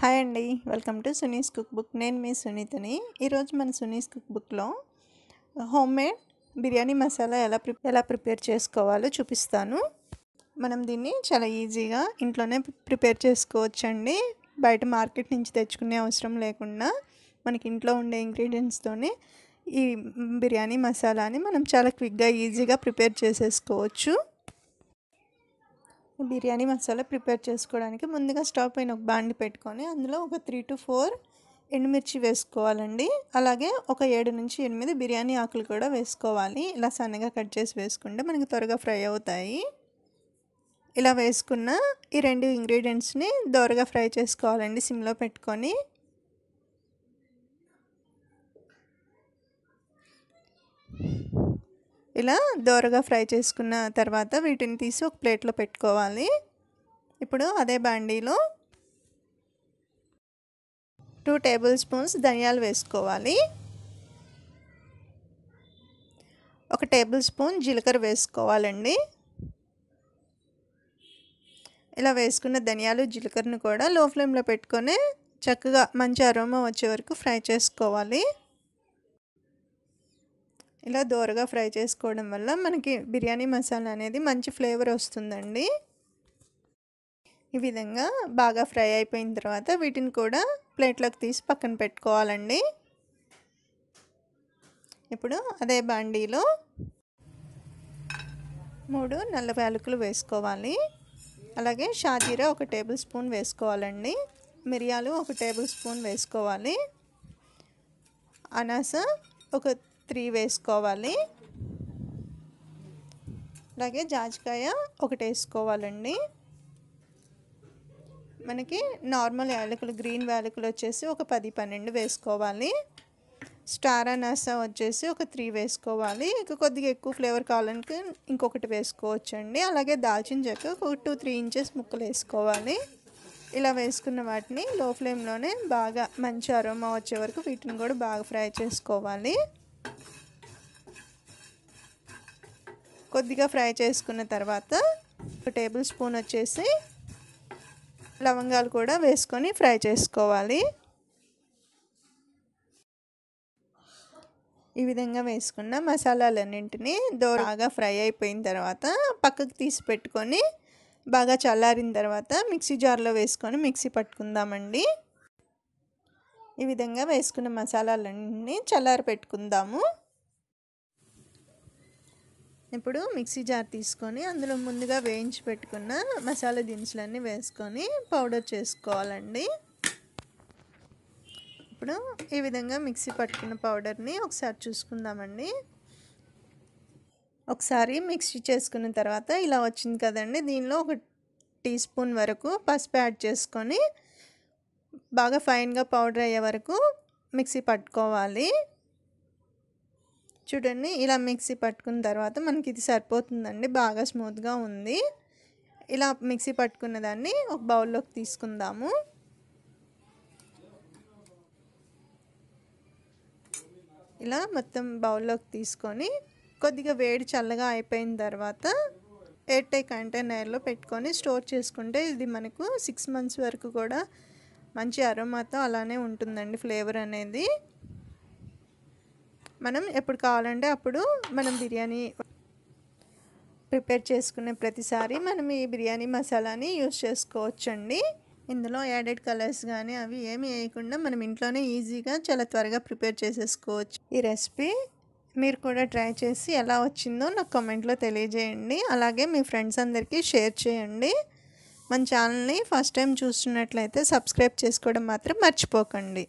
Hi అండి, welcome to Suni's cook book. నేను మీ సునీతని. ఈరోజు మన సునీస్ కుక్ బుక్లో హోమ్ మేడ్ బిర్యానీ మసాలా ఎలా ప్రిపేర్ చేసుకోవాలో చూపిస్తాను. మనం దీన్ని చాలా ఈజీగా ఇంట్లోనే ప్రిపేర్ చేసుకోవచ్చండి. బయట మార్కెట్ నుంచి తెచ్చుకునే అవసరం లేకుండా మనకి ఇంట్లో ఉండే ఇంగ్రీడియంట్స్తోనే ఈ బిర్యానీ మసాలాని మనం చాలా క్విక్గా ఈజీగా ప్రిపేర్ చేసేసుకోవచ్చు. బిర్యానీ మసాలా ప్రిపేర్ చేసుకోవడానికి ముందుగా స్టవ్ పైన ఒక బాండి పెట్టుకొని అందులో ఒక 3 to 4 ఎండుమిర్చి వేసుకోవాలండి. అలాగే ఒక 7 నుంచి 8 బిర్యానీ ఆకులు కూడా వేసుకోవాలి. ఇలా సన్నగా కట్ చేసి వేసుకుంటే మనకి త్వరగా ఫ్రై అవుతాయి. ఇలా వేసుకున్న ఈ 2 ఇంగ్రీడియంట్స్ని దోరగా ఫ్రై చేసుకోవాలండి సిమ్లో పెట్టుకొని. ఇలా దోరగా ఫ్రై చేసుకున్న తర్వాత వీటిని తీసి ఒక ప్లేట్లో పెట్టుకోవాలి. ఇప్పుడు అదే బాండీలో 2 టేబుల్ స్పూన్స్ ధనియాలు వేసుకోవాలి. 1 టేబుల్ స్పూన్ జీలకర్ర వేసుకోవాలండి. ఇలా వేసుకున్న ధనియాలు జీలకర్రను కూడా లో ఫ్లేమ్లో పెట్టుకొని చక్కగా మంచి అరోమా వచ్చే వరకు ఫ్రై చేసుకోవాలి. ఇలా దోరగా ఫ్రై చేసుకోవడం వల్ల మనకి బిర్యానీ మసాలా అనేది మంచి ఫ్లేవర్ వస్తుందండి. ఈ విధంగా బాగా ఫ్రై అయిపోయిన తర్వాత వీటిని కూడా ప్లేట్లోకి తీసి పక్కన పెట్టుకోవాలండి. ఇప్పుడు అదే బాండీలో 3 నల్ల యాలకులు వేసుకోవాలి. అలాగే షాజీరా 1 టేబుల్ స్పూన్ వేసుకోవాలండి. మిరియాలు 1 టేబుల్ స్పూన్ వేసుకోవాలి. అనాస ఒక 3 వేసుకోవాలి. అలాగే జాజికాయ 1 వేసుకోవాలండి. మనకి నార్మల్ యాలకులు గ్రీన్ యాలకులు వచ్చేసి ఒక 10-12 వేసుకోవాలి. స్టార్ అనాస వచ్చేసి ఒక 3 వేసుకోవాలి. ఇక కొద్దిగా ఎక్కువ ఫ్లేవర్ కావాలంటే ఇంకొకటి వేసుకోవచ్చండి. అలాగే దాల్చిన చెక్క ఒక 2-3 ఇంచెస్ ముక్కలు వేసుకోవాలి. ఇలా వేసుకున్న వాటిని లో ఫ్లేమ్లోనే బాగా మంచి అరోమా వచ్చే వరకు వీటిని కూడా బాగా ఫ్రై చేసుకోవాలి. కొద్దిగా ఫ్రై చేసుకున్న తర్వాత 1 టేబుల్ స్పూన్ వచ్చేసి లవంగాలు కూడా వేసుకొని ఫ్రై చేసుకోవాలి. ఈ విధంగా వేసుకున్న మసాలాలన్నింటినీ బాగా ఫ్రై అయిపోయిన తర్వాత పక్కకు తీసి పెట్టుకొని బాగా చల్లారిన తర్వాత మిక్సీ జార్లో వేసుకొని మిక్సీ పట్టుకుందామండి. ఈ విధంగా వేసుకున్న మసాలాలన్నీ చల్లారి పెట్టుకుందాము. ఇప్పుడు మిక్సీ జార్ తీసుకొని అందులో ముందుగా వేయించి పెట్టుకున్న మసాలా దినుసులన్నీ వేసుకొని పౌడర్ చేసుకోవాలండి. ఇప్పుడు ఈ విధంగా మిక్సీ పట్టుకున్న పౌడర్ని ఒకసారి చూసుకుందామండి. ఒకసారి మిక్సీ చేసుకున్న తర్వాత ఇలా వచ్చింది కదండి. దీనిలో 1 టీ స్పూన్ వరకు పసుపు యాడ్ చేసుకొని బాగా ఫైన్గా పౌడర్ అయ్యే వరకు మిక్సీ పట్టుకోవాలి. చూడండి, ఇలా మిక్సీ పట్టుకున్న తర్వాత మనకి ఇది సరిపోతుందండి. బాగా స్మూత్గా ఉంది. ఇలా మిక్సీ పట్టుకున్న దాన్ని ఒక బౌల్లోకి తీసుకుందాము. ఇలా మొత్తం బౌల్లోకి తీసుకొని కొద్దిగా వేడి చల్లగా అయిపోయిన తర్వాత ఎయిర్ టైట్ కంటైనర్లో పెట్టుకొని స్టోర్ చేసుకుంటే ఇది మనకు 6 months వరకు కూడా మంచి అరోమాతో అలానే ఉంటుందండి ఫ్లేవర్ అనేది. మనం ఎప్పుడు కావాలంటే అప్పుడు మనం బిర్యానీ ప్రిపేర్ చేసుకునే ప్రతిసారి మనం ఈ బిర్యానీ మసాలాని యూస్ చేసుకోవచ్చండి. ఇందులో యాడెడ్ కలర్స్ కానీ అవి ఏమి వేయకుండా మనం ఇంట్లోనే ఈజీగా చాలా త్వరగా ప్రిపేర్ చేసేసుకోవచ్చు. ఈ రెసిపీ మీరు కూడా ట్రై చేసి ఎలా వచ్చిందో నాకు కామెంట్లో తెలియజేయండి. అలాగే మీ ఫ్రెండ్స్ అందరికీ షేర్ చేయండి. మన ఛానల్ని ఫస్ట్ టైం చూస్తున్నట్లయితే సబ్స్క్రైబ్ చేసుకోవడం మాత్రం మర్చిపోకండి.